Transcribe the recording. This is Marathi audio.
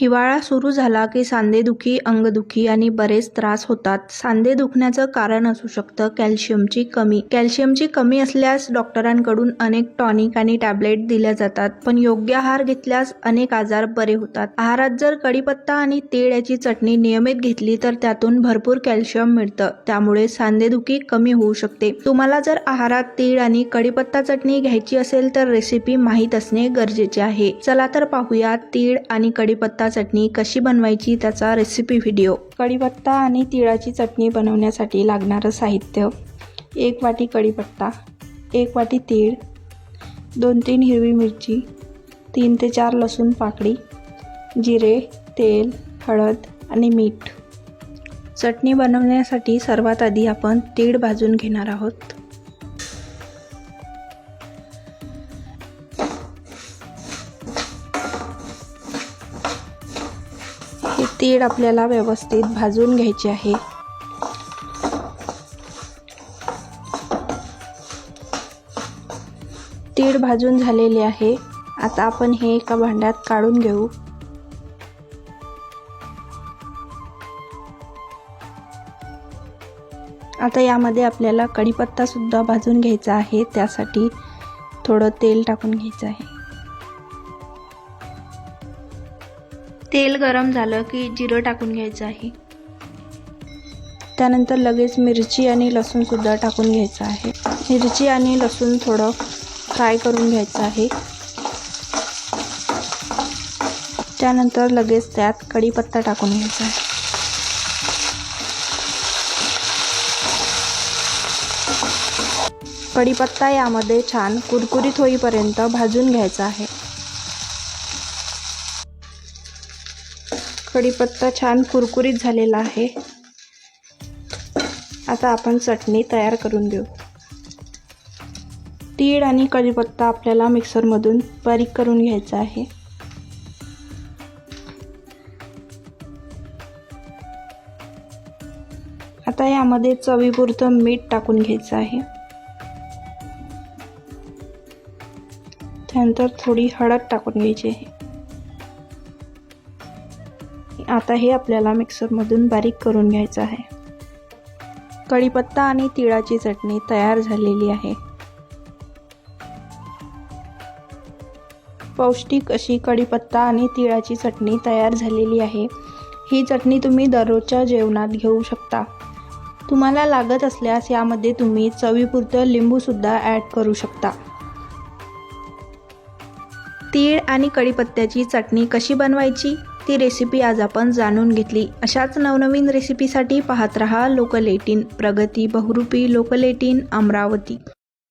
हिवाळा सुरू झाला की सांधेदुखी, अंगदुखी आणि बरेच त्रास होतात. सांधे दुखण्याचं कारण असू शकतं कॅल्शियमची कमी. कॅल्शियमची कमी असल्यास डॉक्टरांकडून अनेक टॉनिक आणि टॅबलेट दिल्या जातात, पण योग्य आहार घेतल्यास अनेक आजार बरे होतात. आहारात जर कढीपत्ता आणि तीळ याची चटणी नियमित घेतली तर त्यातून भरपूर कॅल्शियम मिळतं, त्यामुळे सांधेदुखी कमी होऊ शकते. तुम्हाला जर आहारात तीळ आणि कढीपत्ता चटणी घ्यायची असेल तर रेसिपी माहीत असणे गरजेचे आहे. चला तर पाहूया तीळ आणि कढीपत्ता चटणी कशी बनवायची त्याचा रेसिपी व्हिडिओ. कढीपत्ता आणि तिळाची चटणी बनवण्यासाठी लागणारं साहित्य: 1 वाटी कढीपत्ता, 1 वाटी तीळ, 2-3 हिरवी मिरची, 3 ते 4 लसूण पाकळी, जिरे, तेल, हळद आणि मीठ. चटणी बनवण्यासाठी सर्वात आधी आपण तीळ भाजून घेणार आहोत. हे तीळ आपल्याला व्यवस्थित भाजून घ्यायचे आहे. तीळ भाजून झालेले आहे. आता आपण हे एका भांड्यात काढून घेऊ. आता यामध्ये आपल्याला कढीपत्ता सुद्धा भाजून घ्यायचा आहे. त्यासाठी थोडं तेल टाकून घ्यायचं आहे. तेल गरम झालं की जिरं टाकून घ्यायचं आहे. त्यानंतर लगेच मिरची आणि लसूण सुद्धा टाकून घ्यायचं आहे. मिरची आणि लसूण थोडं फ्राय करून घ्यायचं आहे. त्यानंतर लगेच त्यात कढीपत्ता टाकून घ्यायचा आहे. कढीपत्ता यामध्ये छान कुरकुरीत होईपर्यंत भाजून घ्यायचा आहे. कढीपत्ता छान कुरकुरीत झालेला आहे. आता आपण चटणी तयार करून घेऊ. तीळ आणि कढीपत्ता आपल्याला मिक्सरमधून बारीक करून घ्यायचा आहे. आता यामध्ये चवीपुरतं मीठ टाकून घ्यायचं आहे. त्यानंतर थोडी हळद टाकून घ्यायची आहे. आता हे आपल्याला मिक्सरमधून बारीक करून घ्यायचं आहे. कढीपत्ता आणि तिळाची चटणी तयार झालेली आहे. पौष्टिक अशी कढीपत्ता आणि तिळाची चटणी तयार झालेली आहे. ही चटणी तुम्ही दररोजच्या जेवणात घेऊ शकता. तुम्हाला लागत असल्यास यामध्ये तुम्ही चवीपुरतं लिंबू सुद्धा ॲड करू शकता. तीळ आणि कढीपत्त्याची चटणी कशी बनवायची ती रेसिपी आज आपण जाणून घेतली. अशाच नवनवीन रेसिपीसाठी पाहत रहा लोकल 18. प्रगती बहुरूपी लोकल 18 अमरावती.